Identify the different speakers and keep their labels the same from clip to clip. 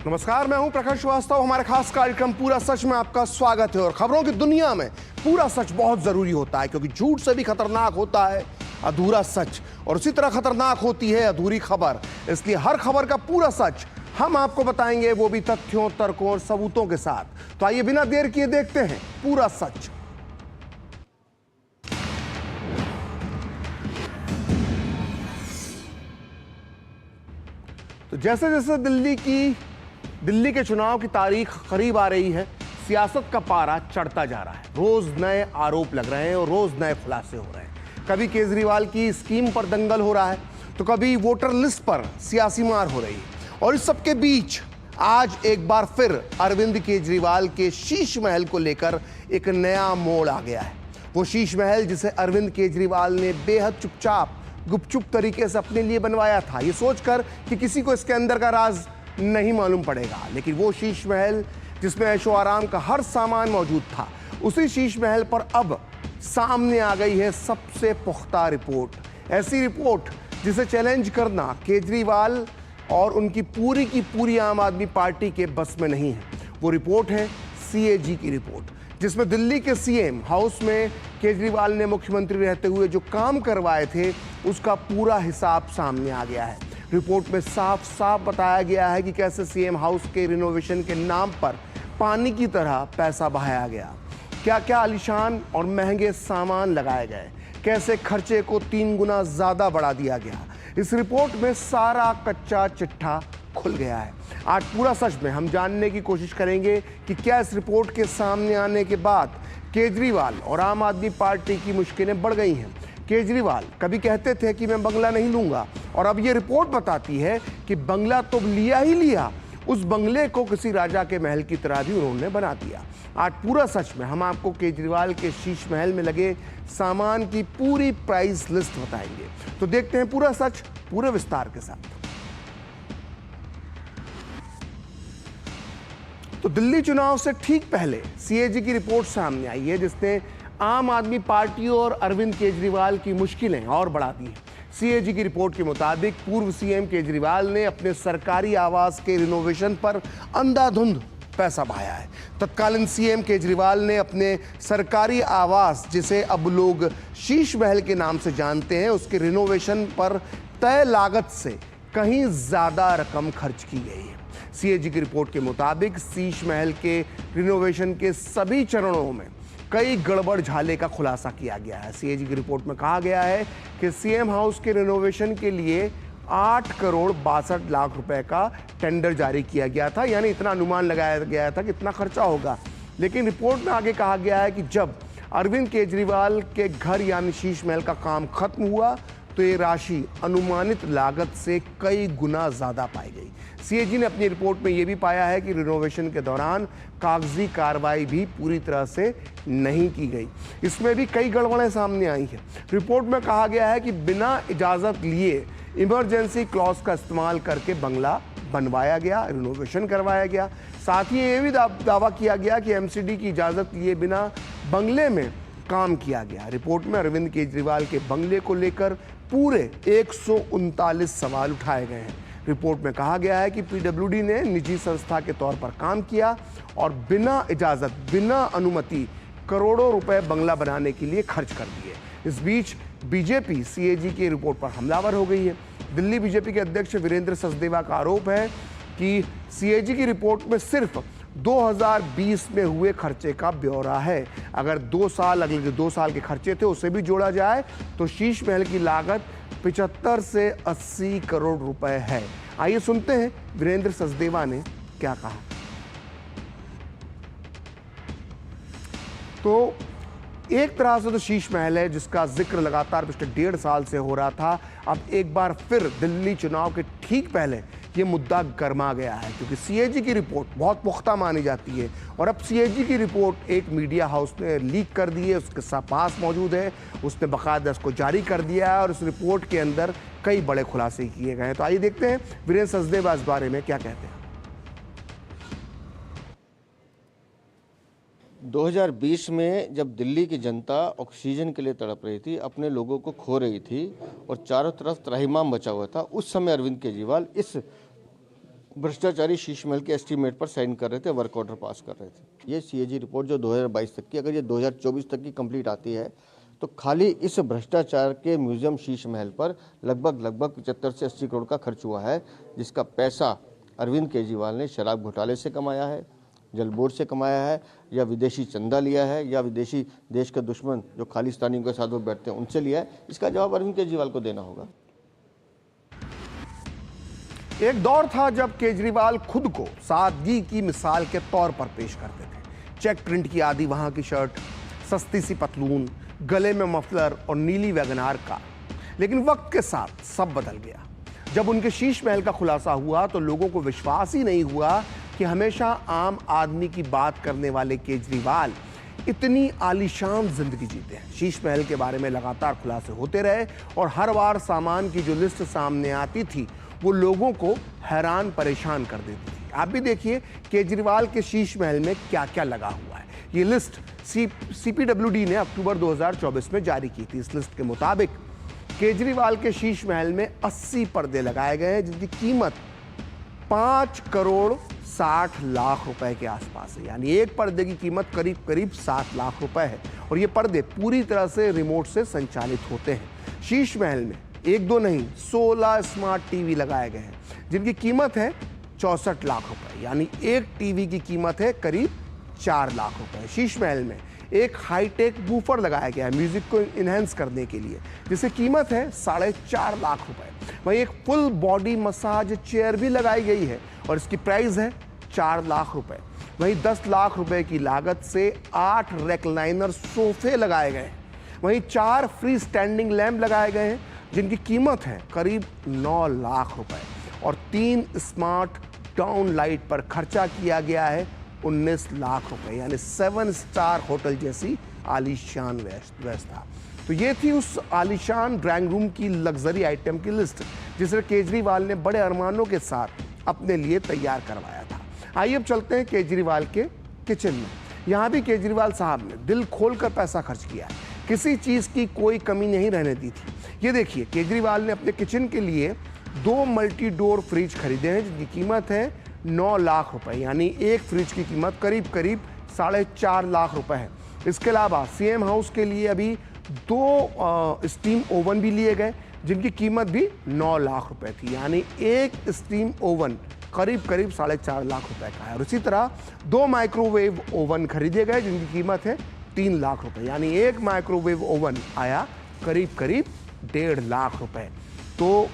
Speaker 1: नमस्कार, मैं हूं प्रखर श्रीवास्तव। हमारे खास कार्यक्रम पूरा सच में आपका स्वागत है। और खबरों की दुनिया में पूरा सच बहुत जरूरी होता है, क्योंकि झूठ से भी खतरनाक होता है अधूरा सच, और उसी तरह खतरनाक होती है अधूरी खबर। इसलिए हर खबर का पूरा सच हम आपको बताएंगे, वो भी तथ्यों, तर्कों और सबूतों के साथ। तो आइए बिना देर किए देखते हैं पूरा सच। तो जैसे जैसे दिल्ली के चुनाव की तारीख करीब आ रही है, सियासत का पारा चढ़ता जा रहा है। रोज नए आरोप लग रहे हैं और रोज नए खुलासे हो रहे हैं। कभी केजरीवाल की स्कीम पर दंगल हो रहा है, तो कभी वोटर लिस्ट पर सियासी मार हो रही है। और इस सबके बीच आज एक बार फिर अरविंद केजरीवाल के शीश महल को लेकर एक नया मोड़ आ गया है। वो शीश महल जिसे अरविंद केजरीवाल ने बेहद चुपचाप, गुपचुप तरीके से अपने लिए बनवाया था, ये सोचकर कि किसी को इसके अंदर का राज नहीं मालूम पड़ेगा। लेकिन वो शीश महल जिसमें ऐशो आराम का हर सामान मौजूद था, उसी शीश महल पर अब सामने आ गई है सबसे पुख्ता रिपोर्ट। ऐसी रिपोर्ट जिसे चैलेंज करना केजरीवाल और उनकी पूरी आम आदमी पार्टी के बस में नहीं है। वो रिपोर्ट है सीएजी की रिपोर्ट, जिसमें दिल्ली के सीएम हाउस में केजरीवाल ने मुख्यमंत्री रहते हुए जो काम करवाए थे, उसका पूरा हिसाब सामने आ गया है। रिपोर्ट में साफ साफ बताया गया है कि कैसे सीएम हाउस के रिनोवेशन के नाम पर पानी की तरह पैसा बहाया गया, क्या क्या आलीशान और महंगे सामान लगाए गए, कैसे खर्चे को 3 गुना ज्यादा बढ़ा दिया गया। इस रिपोर्ट में सारा कच्चा चिट्ठा खुल गया है। आज पूरा सच में हम जानने की कोशिश करेंगे कि क्या इस रिपोर्ट के सामने आने के बाद केजरीवाल और आम आदमी पार्टी की मुश्किलें बढ़ गई हैं। केजरीवाल कभी कहते थे कि मैं बंगला नहीं लूंगा, और अब ये रिपोर्ट बताती है कि बंगला तो लिया ही लिया, उस बंगले को किसी राजा के महल की तरह भी उन्होंने बना दिया। आज पूरा सच में हम आपको केजरीवाल के शीश महल में लगे सामान की पूरी प्राइस लिस्ट बताएंगे। तो देखते हैं पूरा सच पूरे विस्तार के साथ। तो दिल्ली चुनाव से ठीक पहले सीएजी की रिपोर्ट सामने आई है, जिसने आम आदमी पार्टी और अरविंद केजरीवाल की मुश्किलें और बढ़ा दी हैं। सीएजी की रिपोर्ट के मुताबिक पूर्व सीएम केजरीवाल ने अपने सरकारी आवास के रिनोवेशन पर अंधाधुंध पैसा बहाया है। तत्कालीन सीएम केजरीवाल ने अपने सरकारी आवास, जिसे अब लोग शीश महल के नाम से जानते हैं, उसके रिनोवेशन पर तय लागत से कहीं ज्यादा रकम खर्च की गई है। सीएजी की रिपोर्ट के मुताबिक शीश महल के रिनोवेशन के सभी चरणों में कई गड़बड़ झाले का खुलासा किया गया है। सीएजी की रिपोर्ट में कहा गया है कि सीएम हाउस के रिनोवेशन के लिए 8 करोड़ 62 लाख रुपए का टेंडर जारी किया गया था, यानी इतना अनुमान लगाया गया था कि इतना खर्चा होगा। लेकिन रिपोर्ट में आगे कहा गया है कि जब अरविंद केजरीवाल के घर यानी शीश महल का काम खत्म हुआ, तो ये राशि अनुमानित लागत से कई गुना ज्यादा पाई गई। सीएजी ने अपनी रिपोर्ट में यह भी पाया है कि रिनोवेशन के दौरान कागजी कार्रवाई भी पूरी तरह से नहीं की गई। इसमें भी कई गड़बड़ें सामने आई हैं। रिपोर्ट में कहा गया है कि बिना इजाजत लिए इमरजेंसी क्लॉज का इस्तेमाल करके बंगला बनवाया गया, रिनोवेशन करवाया गया। साथ ही ये भी दावा किया गया कि एमसीडी की इजाजत लिए बिना बंगले में काम किया गया। रिपोर्ट में अरविंद केजरीवाल के बंगले को लेकर पूरे 139 सवाल उठाए गए हैं। रिपोर्ट में कहा गया है कि पीडब्ल्यूडी ने निजी संस्था के तौर पर काम किया और बिना इजाजत, बिना अनुमति करोड़ों रुपए बंगला बनाने के लिए खर्च कर दिए। इस बीच बीजेपी सीएजी की रिपोर्ट पर हमलावर हो गई है। दिल्ली बीजेपी के अध्यक्ष वीरेंद्र सचदेवा का आरोप है कि सीएजी की रिपोर्ट में सिर्फ 2020 में हुए खर्चे का ब्यौरा है। अगर अगले जो 2 साल के खर्चे थे उसे भी जोड़ा जाए, तो शीश महल की लागत 75 से 80 करोड़ रुपए है। आइए सुनते हैं वीरेंद्र सचदेवा ने क्या कहा। तो एक तरह से तो शीश महल है जिसका जिक्र लगातार पिछले 1.5 साल से हो रहा था। अब एक बार फिर दिल्ली चुनाव के ठीक पहले ये मुद्दा गर्मा गया है, क्योंकि सीएजी की रिपोर्ट बहुत पुख्ता मानी जाती है। और अब सीएजी की रिपोर्ट एक मीडिया हाउस ने लीक कर दी है, उसके पास मौजूद है, उसने बाकायदा इसको जारी कर दिया है और इस रिपोर्ट के अंदर कई बड़े खुलासे किए गए हैं। तो आइए देखते हैं वीरेंद्र सचदेवा इस बारे में क्या कहते हैं।
Speaker 2: 2020 में जब दिल्ली की जनता ऑक्सीजन के लिए तड़प रही थी, अपने लोगों को खो रही थी और चारों तरफ त्राहिमाम बचा हुआ था, उस समय अरविंद केजरीवाल इस भ्रष्टाचारी शीश महल के एस्टीमेट पर साइन कर रहे थे, वर्क ऑर्डर पास कर रहे थे। ये सीएजी रिपोर्ट जो 2022 तक की, अगर ये 2024 तक की कंप्लीट आती है तो खाली इस भ्रष्टाचार के म्यूजियम शीश महल पर लगभग 75 से 80 करोड़ का खर्च हुआ है, जिसका पैसा अरविंद केजरीवाल ने शराब घोटाले से कमाया है, जल बोर्ड से कमाया है, या विदेशी चंदा लिया है, या विदेशी देश के दुश्मन जो खालिस्तानियों के साथ वो बैठते हैं उनसे लिया है। इसका जवाब अरविंद केजरीवाल को देना होगा।
Speaker 1: एक दौर था जब केजरीवाल खुद को सादगी की मिसाल के तौर पर पेश करते थे। चेक प्रिंट की आदि वहां की शर्ट, सस्ती सी पतलून, गले में मफलर और नीली वैगनार कार। लेकिन वक्त के साथ सब बदल गया। जब उनके शीश महल का खुलासा हुआ तो लोगों को विश्वास ही नहीं हुआ कि हमेशा आम आदमी की बात करने वाले केजरीवाल इतनी आलीशान जिंदगी जीते हैं। शीश महल के बारे में लगातार खुलासे होते रहे और हर बार सामान की जो लिस्ट सामने आती थी वो लोगों को हैरान परेशान कर देती थी। आप भी देखिए केजरीवाल के शीश महल में क्या क्या लगा हुआ है। ये लिस्ट सीपीडब्ल्यूडी ने अक्टूबर 2024 में जारी की थी। इस लिस्ट के मुताबिक केजरीवाल के शीश महल में 80 पर्दे लगाए गए हैं, जिनकी कीमत 5 करोड़ 60 लाख रुपए के आसपास है। यानी एक पर्दे की कीमत करीब करीब 7 लाख रुपए है और ये पर्दे पूरी तरह से रिमोट से संचालित होते हैं। शीश महल में एक दो नहीं 16 स्मार्ट टीवी लगाए गए हैं, जिनकी कीमत है 64 लाख रुपए। यानी एक टीवी की कीमत है करीब 4 लाख रुपए। शीश महल में एक हाईटेक बूफर लगाया गया है म्यूजिक को इनहेंस करने के लिए, जिसकी कीमत है 4.5 लाख रुपए। वहीं एक फुल बॉडी मसाज चेयर भी लगाई गई है और इसकी प्राइस है 4 लाख रुपए। वहीं 10 लाख रुपए की लागत से 8 रेक्लाइनर सोफे लगाए गए हैं। वहीं 4 फ्री स्टैंडिंग लैंप लगाए गए हैं, जिनकी कीमत है करीब 9 लाख रुपए और 3 स्मार्ट टाउन लाइट पर खर्चा किया गया है 19 लाख रुपए। यानी 7 स्टार होटल जैसी आलीशान व्यवस्था। तो ये थी उस आलीशान ड्राइंग रूम की लग्जरी आइटम की लिस्ट, जिसे केजरीवाल ने बड़े अरमानों के साथ अपने लिए तैयार करवाया था। आइए अब चलते हैं केजरीवाल के किचन में। यहाँ भी केजरीवाल साहब ने दिल खोलकर पैसा खर्च किया है, किसी चीज़ की कोई कमी नहीं रहने दी थी। ये देखिए केजरीवाल ने अपने किचन के लिए 2 मल्टी डोर फ्रिज खरीदे हैं, जिनकी कीमत है 9 लाख रुपए। यानी एक फ्रिज की कीमत करीब करीब 4.5 लाख रुपए है। इसके अलावा सीएम हाउस के लिए अभी 2 स्टीम ओवन भी लिए गए, जिनकी कीमत भी 9 लाख रुपए थी। यानी एक स्टीम ओवन करीब करीब 4.5 लाख रुपए का है। और इसी तरह 2 माइक्रोवेव ओवन खरीदे गए, जिनकी कीमत है 3 लाख रुपए। यानी एक माइक्रोवेव ओवन आया करीब करीब 1.5 लाख रुपए। तो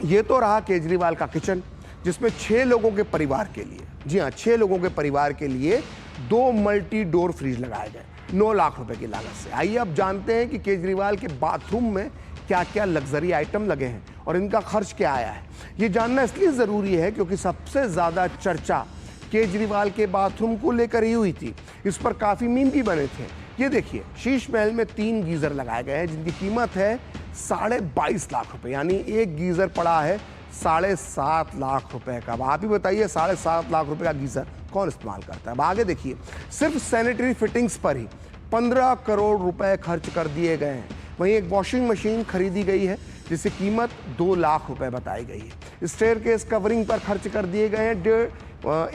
Speaker 1: ये तो रहा केजरीवाल का किचन, जिसमें 6 लोगों के परिवार के लिए, जी हाँ 6 लोगों के परिवार के लिए 2 मल्टी डोर फ्रिज लगाए गए 9 लाख रुपए की लागत से। आइए अब जानते हैं कि केजरीवाल के बाथरूम में क्या क्या लग्जरी आइटम लगे हैं और इनका खर्च क्या आया है। ये जानना इसलिए ज़रूरी है क्योंकि सबसे ज़्यादा चर्चा केजरीवाल के बाथरूम को लेकर ही हुई थी। इस पर काफ़ी मीम भी बने थे। ये देखिए शीश महल में 3 गीज़र लगाए गए हैं, जिनकी कीमत है 22.5 लाख रुपए। यानी एक गीज़र पड़ा है 7.5 लाख रुपए का। अब आप ही बताइए 7.5 लाख रुपए का गीज़र कौन इस्तेमाल करता है। अब आगे देखिए सिर्फ सैनिटरी फिटिंग्स पर ही 15 करोड़ रुपए खर्च कर दिए गए हैं। वहीं एक वॉशिंग मशीन खरीदी गई है, जिसकी कीमत 2 लाख रुपए बताई गई है। स्टेयरकेस कवरिंग पर खर्च कर दिए गए हैं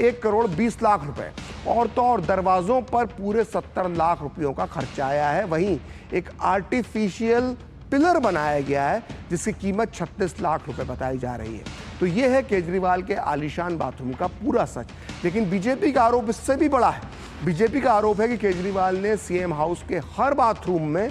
Speaker 1: 1 करोड़ 20 लाख रुपए। और तो और दरवाज़ों पर पूरे 70 लाख रुपयों का खर्चा आया है। वहीं एक आर्टिफिशियल पिलर बनाया गया है, जिसकी कीमत 36 लाख रुपए बताई जा रही है। तो ये है केजरीवाल के आलीशान बाथरूम का पूरा सच। लेकिन बीजेपी का आरोप इससे भी बड़ा है। बीजेपी का आरोप है कि केजरीवाल ने सीएम हाउस के हर बाथरूम में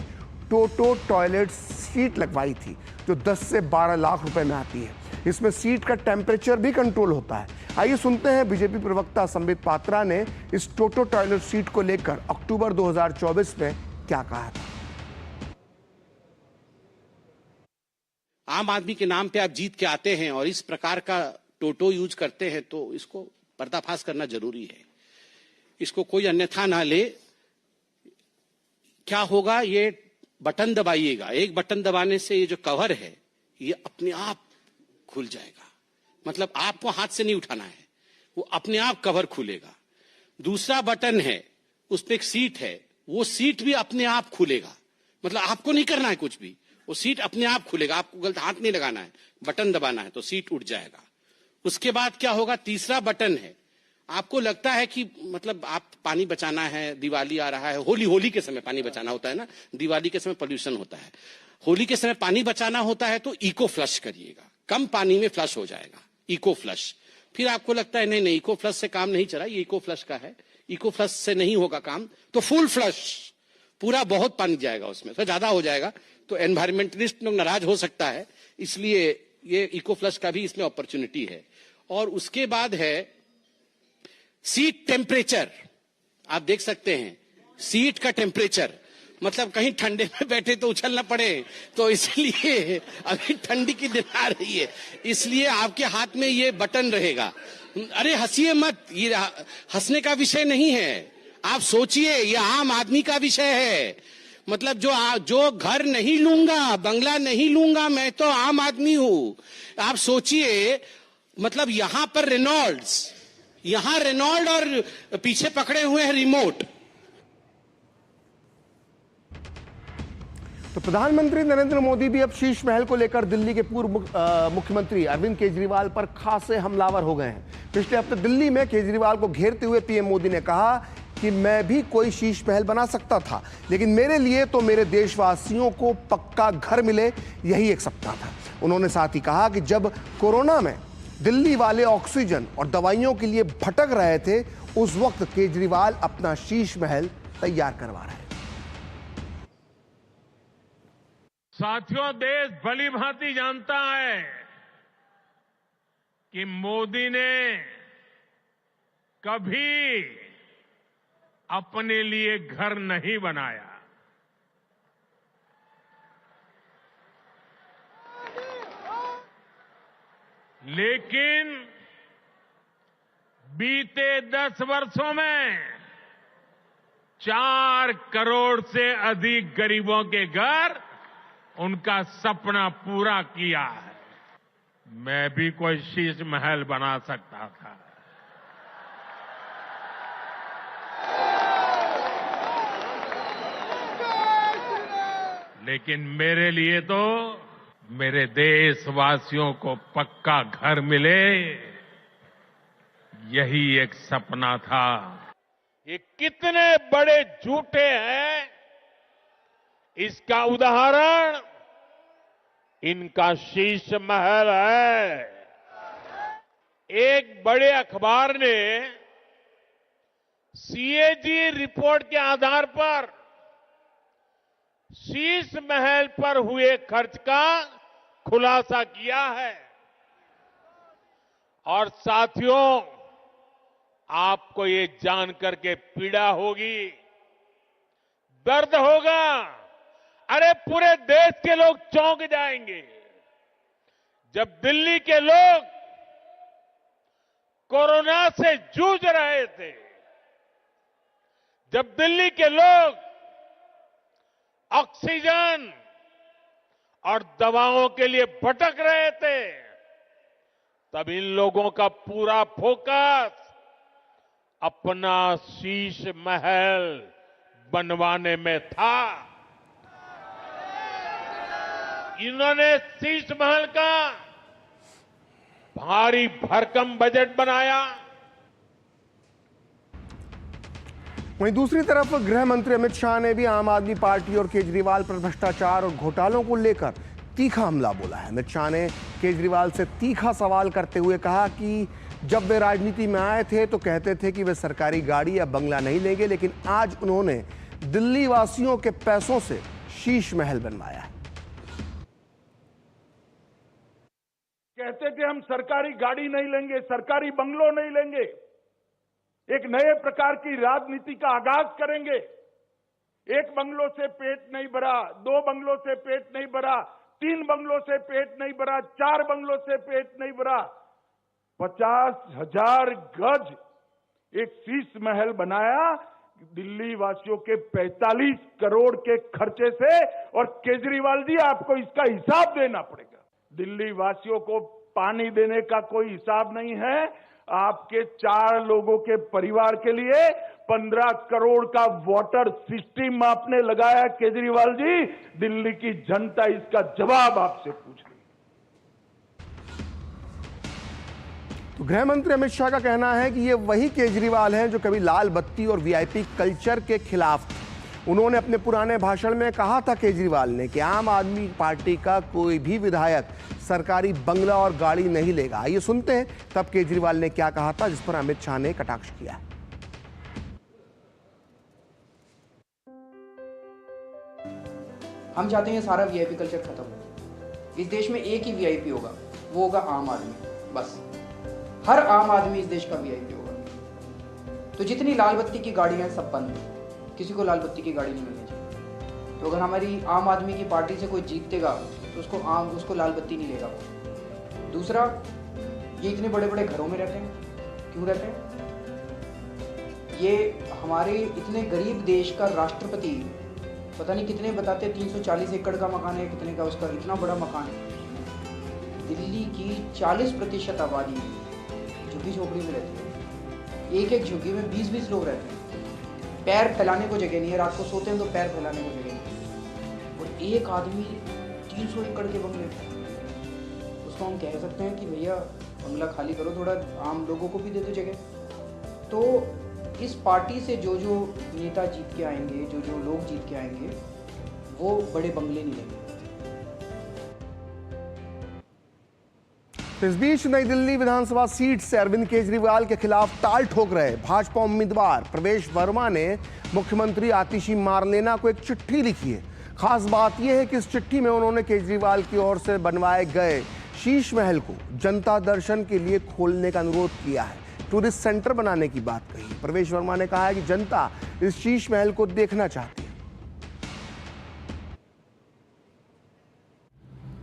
Speaker 1: टोटो टॉयलेट सीट लगवाई थी, जो 10 से 12 लाख रुपए में आती है। इसमें सीट का टेम्परेचर भी कंट्रोल होता है। आइए सुनते हैं बीजेपी प्रवक्ता संबित पात्रा ने इस टोटो टॉयलेट सीट को लेकर अक्टूबर 2024 में क्या कहा था।
Speaker 3: आम आदमी के नाम पे आप जीत के आते हैं और इस प्रकार का टोटो यूज करते हैं, तो इसको पर्दाफाश करना जरूरी है। इसको कोई अन्यथा ना ले। क्या होगा, ये बटन दबाइएगा, एक बटन दबाने से ये जो कवर है ये अपने आप खुल जाएगा। मतलब आपको हाथ से नहीं उठाना है, वो अपने आप कवर खुलेगा। दूसरा बटन है, उस पर एक सीट है, वो सीट भी अपने आप खुलेगा। मतलब आपको नहीं करना है कुछ भी, वो सीट अपने आप खुलेगा। आपको गलत हाथ नहीं लगाना है, बटन दबाना है तो सीट उठ जाएगा। उसके बाद क्या होगा, तीसरा बटन है, आपको लगता है कि मतलब आप पानी बचाना है, दिवाली आ रहा है, होली के समय पानी बचाना होता है ना, दिवाली के समय पोल्यूशन होता है, होली के समय पानी बचाना होता है, तो इको फ्लश करिएगा, कम पानी में फ्लश हो जाएगा, इको फ्लश। फिर आपको लगता है नहीं इको फ्लश से काम नहीं चला, ये इको फ्लश का है, इको फ्लश से नहीं होगा काम, तो फुल फ्लश, पूरा बहुत पानी जाएगा उसमें, तो ज्यादा हो जाएगा, तो एनवायरमेंटलिस्ट लोग नाराज हो सकता है, इसलिए ये इको फ्लश का भी इसमें अपॉर्चुनिटी है। और उसके बाद है सीट टेम्परेचर, आप देख सकते हैं सीट का टेम्परेचर, मतलब कहीं ठंडे में बैठे तो उछल ना पड़े, तो इसलिए अभी ठंडी की दिन आ रही है, इसलिए आपके हाथ में ये बटन रहेगा। अरे हंसिए मत, ये हंसने का विषय नहीं है, आप सोचिए, ये आम आदमी का विषय है। मतलब जो घर नहीं लूंगा, बंगला नहीं लूंगा, मैं तो आम आदमी हूं। आप सोचिए, मतलब यहां पर रेनॉल्ड और पीछे पकड़े हुए हैं रिमोट।
Speaker 1: तो प्रधानमंत्री नरेंद्र मोदी भी अब शीश महल को लेकर दिल्ली के पूर्व मुख्यमंत्री अरविंद केजरीवाल पर खासे हमलावर हो गए हैं। पिछले हफ्ते दिल्ली में केजरीवाल को घेरते हुए पीएम मोदी ने कहा कि मैं भी कोई शीश महल बना सकता था, लेकिन मेरे लिए तो मेरे देशवासियों को पक्का घर मिले, यही एक सपना था। उन्होंने साथ ही कहा कि जब कोरोना में दिल्ली वाले ऑक्सीजन और दवाइयों के लिए भटक रहे थे, उस वक्त केजरीवाल अपना शीश महल तैयार करवा रहे थे।
Speaker 4: साथियों, देश भली भांति जानता है कि मोदी ने कभी अपने लिए घर नहीं बनाया। लेकिन बीते 10 वर्षों में 4 करोड़ से अधिक गरीबों के घर उनका सपना पूरा किया है। मैं भी कोई शीश महल बना सकता था, लेकिन मेरे लिए तो मेरे देशवासियों को पक्का घर मिले, यही एक सपना था। ये कितने बड़े झूठे हैं, इसका उदाहरण इनका शीश महल है। एक बड़े अखबार ने सीएजी रिपोर्ट के आधार पर शीश महल पर हुए खर्च का खुलासा किया है। और साथियों, आपको ये जानकर के पीड़ा होगी, दर्द होगा, अरे पूरे देश के लोग चौंक जाएंगे जब दिल्ली के लोग कोरोना से जूझ रहे थे, जब दिल्ली के लोग ऑक्सीजन और दवाओं के लिए भटक रहे थे, तब इन लोगों का पूरा फोकस अपना शीश महल बनवाने में था। इन्होंने शीश महल का भारी भरकम बजट बनाया।
Speaker 1: वहीं दूसरी तरफ गृह मंत्री अमित शाह ने भी आम आदमी पार्टी और केजरीवाल पर भ्रष्टाचार और घोटालों को लेकर तीखा हमला बोला है। अमित शाह ने केजरीवाल से तीखा सवाल करते हुए कहा कि जब वे राजनीति में आए थे तो कहते थे कि वे सरकारी गाड़ी या बंगला नहीं लेंगे, लेकिन आज उन्होंने दिल्ली वासियों के पैसों से शीश महल बनवाया है।
Speaker 5: कहते थे हम सरकारी गाड़ी नहीं लेंगे, सरकारी बंगलो नहीं लेंगे, एक नए प्रकार की राजनीति का आगाज करेंगे। एक बंगलों से पेट नहीं भरा, 2 बंगलों से पेट नहीं भरा, 3 बंगलों से पेट नहीं भरा, 4 बंगलों से पेट नहीं भरा, 50,000 गज एक शीश महल बनाया दिल्ली वासियों के 45 करोड़ के खर्चे से। और केजरीवाल जी, आपको इसका हिसाब देना पड़ेगा। दिल्ली वासियों को पानी देने का कोई हिसाब नहीं है। आपके 4 लोगों के परिवार के लिए 15 करोड़ का वाटर सिस्टम आपने लगाया केजरीवाल जी। दिल्ली की जनता इसका जवाब आपसे पूछ रही है।
Speaker 1: तो गृह मंत्री अमित शाह का कहना है कि ये वही केजरीवाल हैं जो कभी लाल बत्ती और वीआईपी कल्चर के खिलाफ थे। उन्होंने अपने पुराने भाषण में कहा था केजरीवाल ने कि आम आदमी पार्टी का कोई भी विधायक सरकारी बंगला और गाड़ी नहीं लेगा। आइए सुनते हैं तब केजरीवाल ने क्या कहा था, जिस पर अमित शाह ने कटाक्ष किया।
Speaker 6: हम चाहते हैं सारा वीआईपी कल्चर खत्म हो। इस देश में एक ही वीआईपी होगा, वो होगा आम आदमी। बस हर आम आदमी इस देश का वीआईपी होगा। तो जितनी लाल बत्ती की गाड़ियां हैं सब बंद, किसी को लाल बत्ती की गाड़ी नहीं मिलनी चाहिए। तो अगर हमारी आम आदमी की पार्टी से कोई जीतेगा तो उसको लाल बत्ती नहीं लेगा। दूसरा, ये इतने बड़े बड़े घरों में रहते हैं, क्यों रहते हैं? ये हमारे इतने गरीब देश का राष्ट्रपति पता नहीं कितने बताते 340 एकड़ का मकान है, कितने का उसका इतना बड़ा मकान है। दिल्ली की 40% आबादी झुग्गी झोपड़ी में रहती है। एक एक झुग्गी में 20-20 लोग रहते हैं। पैर फैलाने को जगह नहीं है, रात को सोते हैं तो पैर फैलाने को जगह नहीं। और एक आदमी 300 एकड़ के बंगले, उसको हम कह सकते हैं कि भैया बंगला खाली करो, थोड़ा आम लोगों को भी दे दो जगह। तो इस पार्टी से जो जो नेता जीत के आएंगे, जो जो लोग जीत के आएंगे, वो बड़े बंगले नहीं लेंगे।
Speaker 1: इस बीच नई दिल्ली विधानसभा सीट से अरविंद केजरीवाल के खिलाफ ताल ठोक रहे भाजपा उम्मीदवार प्रवेश वर्मा ने मुख्यमंत्री आतिशी मारलेना को एक चिट्ठी लिखी है। खास बात यह है कि इस चिट्ठी में उन्होंने केजरीवाल की ओर से बनवाए गए शीश महल को जनता दर्शन के लिए खोलने का अनुरोध किया है। टूरिस्ट सेंटर बनाने की बात कही। प्रवेश वर्मा ने कहा है कि जनता इस शीश महल को देखना चाहती है।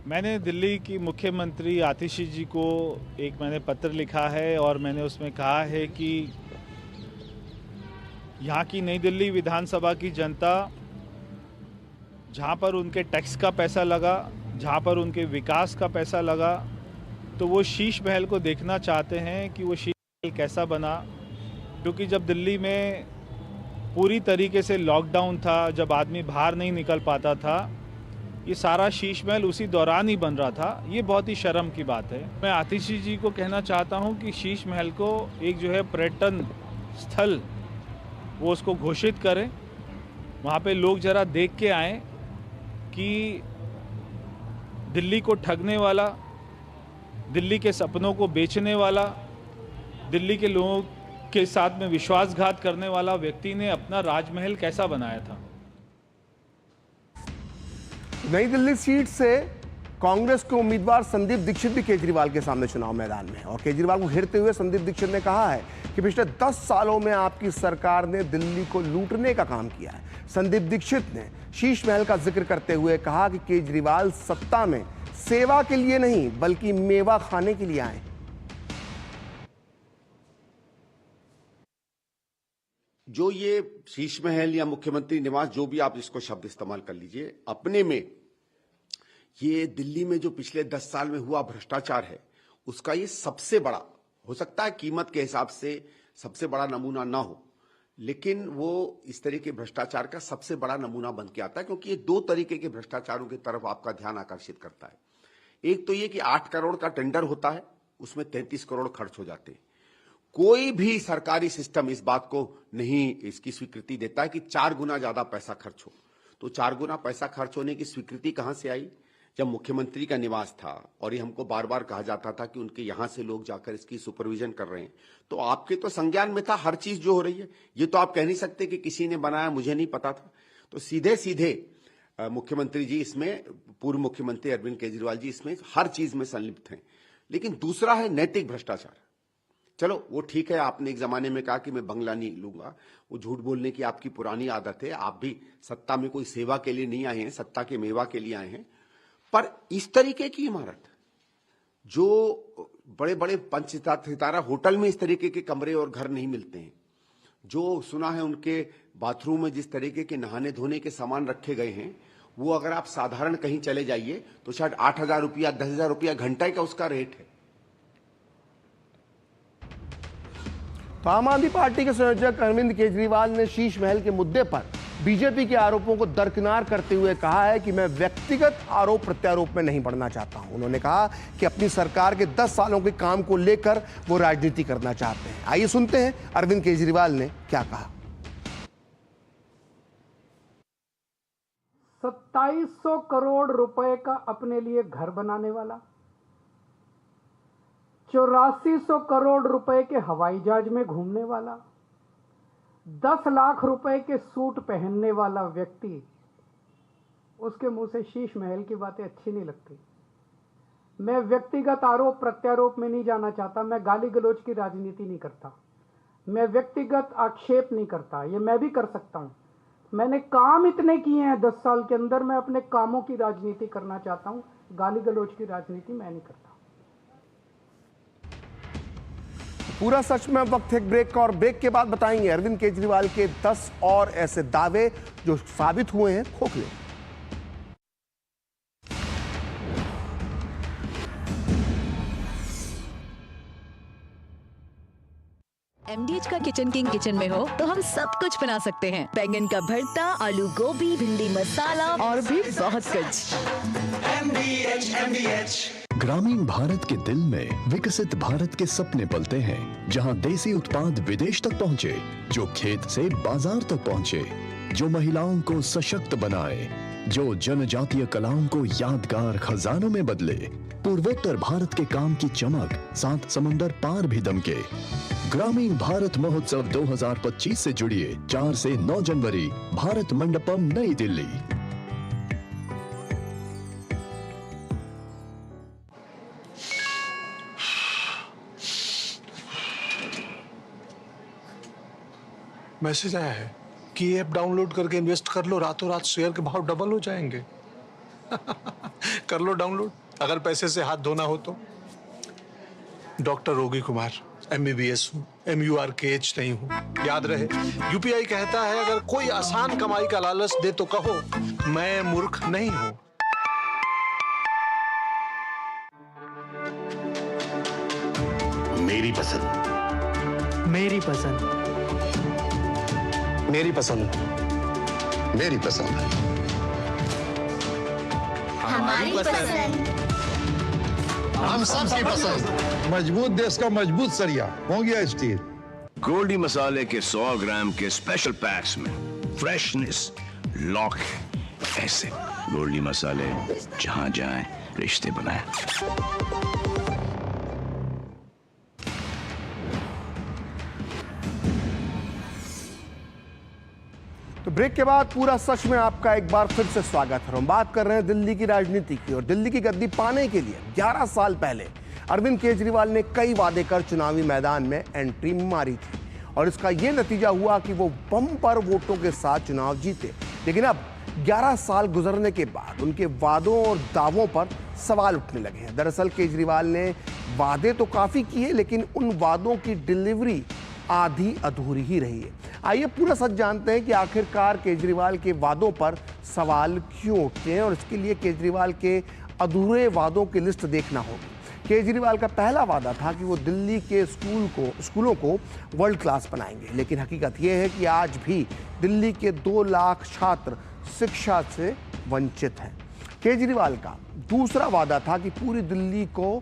Speaker 7: मैंने दिल्ली की मुख्यमंत्री आतिशी जी को मैंने पत्र लिखा है और मैंने उसमें कहा है कि यहाँ की नई दिल्ली विधानसभा की जनता, जहाँ पर उनके टैक्स का पैसा लगा, जहाँ पर उनके विकास का पैसा लगा, तो वो शीश महल को देखना चाहते हैं कि वो शीश महल कैसा बना। क्योंकि जब दिल्ली में पूरी तरीके से लॉकडाउन था, जब आदमी बाहर नहीं निकल पाता था, ये सारा शीश महल उसी दौरान ही बन रहा था। ये बहुत ही शर्म की बात है। मैं आतिशी जी को कहना चाहता हूँ कि शीश महल को एक जो है पर्यटन स्थल वो उसको घोषित करें। वहाँ पे लोग जरा देख के आएँ कि दिल्ली को ठगने वाला, दिल्ली के सपनों को बेचने वाला, दिल्ली के लोगों के साथ में विश्वासघात करने वाला व्यक्ति ने अपना राजमहल कैसा बनाया था।
Speaker 1: नई दिल्ली सीट से कांग्रेस के उम्मीदवार संदीप दीक्षित भी केजरीवाल के सामने चुनाव मैदान में हैं और केजरीवाल को घेरते हुए संदीप दीक्षित ने कहा है कि पिछले 10 सालों में आपकी सरकार ने दिल्ली को लूटने का काम किया है। संदीप दीक्षित ने शीश महल का जिक्र करते हुए कहा कि केजरीवाल सत्ता में सेवा के लिए नहीं बल्कि मेवा खाने के लिए आए।
Speaker 8: जो ये शीश महल या मुख्यमंत्री निवास, जो भी आप इसको शब्द इस्तेमाल कर लीजिए, अपने में ये दिल्ली में जो पिछले 10 साल में हुआ भ्रष्टाचार है उसका ये सबसे बड़ा, हो सकता है कीमत के हिसाब से सबसे बड़ा नमूना ना हो, लेकिन वो इस तरह के भ्रष्टाचार का सबसे बड़ा नमूना बन के आता है। क्योंकि ये 2 तरीके के भ्रष्टाचारों की तरफ आपका ध्यान आकर्षित करता है। एक तो ये कि 8 करोड़ का टेंडर होता है, उसमें 33 करोड़ खर्च हो जाते हैं। कोई भी सरकारी सिस्टम इस बात को नहीं इसकी स्वीकृति देता है कि 4 गुना ज्यादा पैसा खर्च हो। तो 4 गुना पैसा खर्च होने की स्वीकृति कहां से आई? जब मुख्यमंत्री का निवास था और ये हमको बार बार कहा जाता था कि उनके यहां से लोग जाकर इसकी सुपरविजन कर रहे हैं, तो आपके तो संज्ञान में था हर चीज जो हो रही है। ये तो आप कह नहीं सकते कि किसी ने बनाया, मुझे नहीं पता था। तो सीधे सीधे मुख्यमंत्री जी इसमें, पूर्व मुख्यमंत्री अरविंद केजरीवाल जी इसमें हर चीज में संलिप्त हैं। लेकिन दूसरा है नैतिक भ्रष्टाचार। चलो वो ठीक है, आपने एक जमाने में कहा कि मैं बंगला नहीं लूंगा, वो झूठ बोलने की आपकी पुरानी आदत है। आप भी सत्ता में कोई सेवा के लिए नहीं आए हैं, सत्ता के मेवा के लिए आए हैं। पर इस तरीके की इमारत, जो बड़े बड़े 5 सितारा होटल में इस तरीके के कमरे और घर नहीं मिलते हैं, जो सुना है उनके बाथरूम में जिस तरीके के नहाने धोने के सामान रखे गए हैं, वो अगर आप साधारण कहीं चले जाइए तो शायद 8,000 रुपया 10,000 रुपया घंटे का उसका रेट है।
Speaker 1: तो आम आदमी पार्टी के संयोजक अरविंद केजरीवाल ने शीश महल के मुद्दे पर बीजेपी के आरोपों को दरकिनार करते हुए कहा है कि मैं व्यक्तिगत आरोप प्रत्यारोप में नहीं पड़ना चाहता हूं। उन्होंने कहा कि अपनी सरकार के 10 सालों के काम को लेकर वो राजनीति करना चाहते हैं। आइए सुनते हैं अरविंद केजरीवाल ने क्या कहा।
Speaker 6: 2700 करोड़ रुपए का अपने लिए घर बनाने वाला, 8400 करोड़ रुपए के हवाई जहाज में घूमने वाला, 10 लाख रुपए के सूट पहनने वाला व्यक्ति, उसके मुंह से शीश महल की बातें अच्छी नहीं लगती। मैं व्यक्तिगत आरोप प्रत्यारोप में नहीं जाना चाहता। मैं गाली गलौज की राजनीति नहीं करता। मैं व्यक्तिगत आक्षेप नहीं करता। ये मैं भी कर सकता हूं। मैंने काम इतने किए हैं 10 साल के अंदर। मैं अपने कामों की राजनीति करना चाहता हूं। गाली गलौज की राजनीति मैं नहीं करता।
Speaker 1: पूरा सच में वक्त है ब्रेक का, और ब्रेक के बाद बताएंगे अरविंद केजरीवाल के 10 और ऐसे दावे जो साबित हुए हैं खोखले।
Speaker 9: MDH का किचन किंग किचन में हो तो हम सब कुछ बना सकते हैं। बैंगन का भरता, आलू गोभी, भिंडी मसाला और भी बहुत कुछ। MDH।
Speaker 10: ग्रामीण भारत के दिल में विकसित भारत के सपने पलते हैं, जहां देसी उत्पाद विदेश तक पहुंचे, जो खेत से बाजार तक पहुंचे, जो महिलाओं को सशक्त बनाए, जो जनजातीय कलाओं को यादगार खजानों में बदले। पूर्वोत्तर भारत के काम की चमक 7 समंदर पार भी दमके। ग्रामीण भारत महोत्सव 2025 से जुड़िए 4 से 9 जनवरी, भारत मंडपम, नई दिल्ली।
Speaker 11: मैसेज आया है कि ये ऐप डाउनलोड करके इन्वेस्ट कर लो, रातों रात शेयर के भाव डबल हो जाएंगे। कर लो डाउनलोड, अगर पैसे से हाथ धोना हो तो। डॉक्टर रोगी कुमार, MBBS हूँ, MURKH नहीं हूँ। याद रहे, UPI कहता है अगर कोई आसान कमाई का लालच दे तो कहो मैं मूर्ख नहीं हूँ।
Speaker 12: मेरी पसंद,
Speaker 13: मेरी पसंद,
Speaker 12: मेरी पसंद, मेरी पसंद,
Speaker 14: हमारी पसंद,
Speaker 12: हम सबकी पसंद।
Speaker 15: मजबूत देश का मजबूत सरिया हो गया स्टील।
Speaker 16: गोल्डी मसाले के 100 ग्राम के स्पेशल पैक्स में फ्रेशनेस लॉक है। ऐसे गोल्डी मसाले जहां जाएं रिश्ते बनाएं।
Speaker 1: तो ब्रेक के बाद पूरा सच में आपका एक बार फिर से स्वागत है। हम बात कर रहे हैं दिल्ली की राजनीति की, और दिल्ली की गद्दी पाने के लिए 11 साल पहले अरविंद केजरीवाल ने कई वादे कर चुनावी मैदान में एंट्री मारी थी, और इसका यह नतीजा हुआ कि वो बम्पर वोटों के साथ चुनाव जीते। लेकिन अब 11 साल गुजरने के बाद उनके वादों और दावों पर सवाल उठने लगे हैं। दरअसल केजरीवाल ने वादे तो काफी किए, लेकिन उन वादों की डिलीवरी आधी अधूरी ही रही है। आइए पूरा सच जानते हैं कि आखिरकार केजरीवाल के वादों पर सवाल क्यों उठते हैं, और इसके लिए केजरीवाल के अधूरे वादों की लिस्ट देखना होगी। केजरीवाल का पहला वादा था कि वो दिल्ली के स्कूलों को वर्ल्ड क्लास बनाएंगे, लेकिन हकीकत यह है कि आज भी दिल्ली के 2 लाख छात्र शिक्षा से वंचित हैं। केजरीवाल का दूसरा वादा था कि पूरी दिल्ली को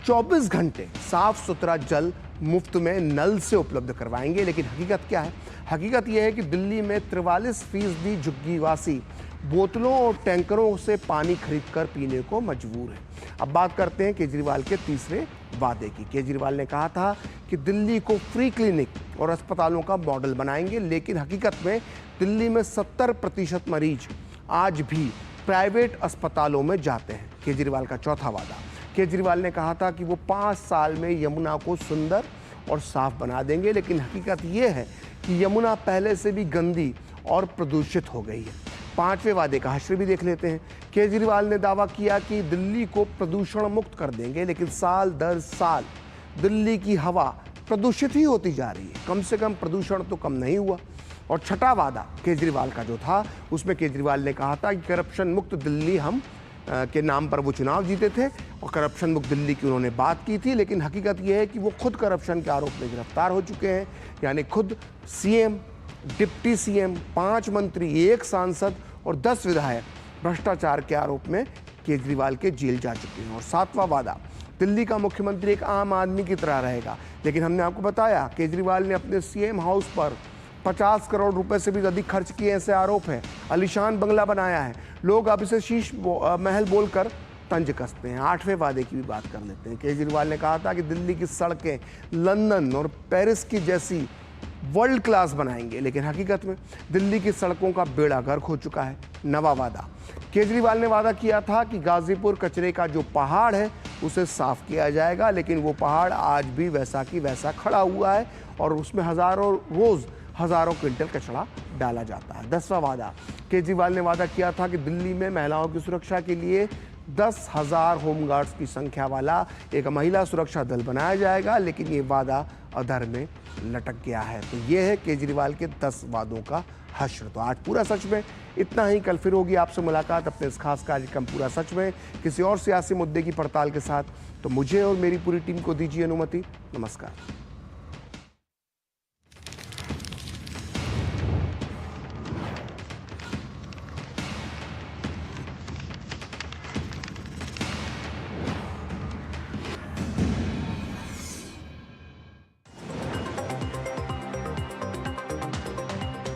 Speaker 1: 24 घंटे साफ सुथरा जल मुफ्त में नल से उपलब्ध करवाएंगे, लेकिन हकीकत क्या है? हकीकत यह है कि दिल्ली में 43% झुग्गीवासी बोतलों और टैंकरों से पानी खरीदकर पीने को मजबूर है। अब बात करते हैं केजरीवाल के तीसरे वादे की। केजरीवाल ने कहा था कि दिल्ली को फ्री क्लिनिक और अस्पतालों का मॉडल बनाएंगे, लेकिन हकीकत में दिल्ली में 70% मरीज आज भी प्राइवेट अस्पतालों में जाते हैं। केजरीवाल का चौथा वादा, केजरीवाल ने कहा था कि वो 5 साल में यमुना को सुंदर और साफ बना देंगे, लेकिन हकीकत ये है कि यमुना पहले से भी गंदी और प्रदूषित हो गई है। 5वें वादे का हश्र भी देख लेते हैं। केजरीवाल ने दावा किया कि दिल्ली को प्रदूषण मुक्त कर देंगे, लेकिन साल दर साल दिल्ली की हवा प्रदूषित ही होती जा रही है। कम से कम प्रदूषण तो कम नहीं हुआ। और छठा वादा केजरीवाल का जो था, उसमें केजरीवाल ने कहा था कि करप्शन मुक्त दिल्ली हम के नाम पर वो चुनाव जीते थे, और करप्शन मुक्त दिल्ली की उन्होंने बात की थी, लेकिन हकीकत यह है कि वो खुद करप्शन के आरोप में गिरफ्तार हो चुके हैं। यानी खुद CM डिप्टी सीएम, 5 मंत्री, 1 सांसद और 10 विधायक भ्रष्टाचार के आरोप में केजरीवाल के जेल जा चुके हैं। और 7वां वादा, दिल्ली का मुख्यमंत्री एक आम आदमी की तरह रहेगा। लेकिन हमने आपको बताया केजरीवाल ने अपने सीएम हाउस पर 50 करोड़ रुपए से भी अधिक खर्च किए, ऐसे आरोप है। आलीशान बंगला बनाया है। लोग अब इसे शीश महल बोलकर तंज कसते हैं। 8वें वादे की भी बात कर लेते हैं। केजरीवाल ने कहा था कि दिल्ली की सड़कें लंदन और पेरिस की जैसी वर्ल्ड क्लास बनाएंगे, लेकिन हकीकत में दिल्ली की सड़कों का बेड़ा गर्क हो चुका है। 9वां वादा, केजरीवाल ने वादा किया था कि गाजीपुर कचरे का जो पहाड़ है उसे साफ किया जाएगा, लेकिन वो पहाड़ आज भी वैसा की वैसा खड़ा हुआ है और उसमें हजारों क्विंटल कचरा डाला जाता है। 10वां वादा, केजरीवाल ने वादा किया था कि दिल्ली में महिलाओं की सुरक्षा के लिए 10,000 होमगार्ड्स की संख्या वाला एक महिला सुरक्षा दल बनाया जाएगा, लेकिन ये वादा अधर में लटक गया है। तो ये है केजरीवाल के 10 वादों का हश्र। तो आज पूरा सच में इतना ही। कल फिर होगी आपसे मुलाकात अपने इस खास कार्यक्रम पूरा सच में किसी और सियासी मुद्दे की पड़ताल के साथ। तो मुझे और मेरी पूरी टीम को दीजिए अनुमति। नमस्कार।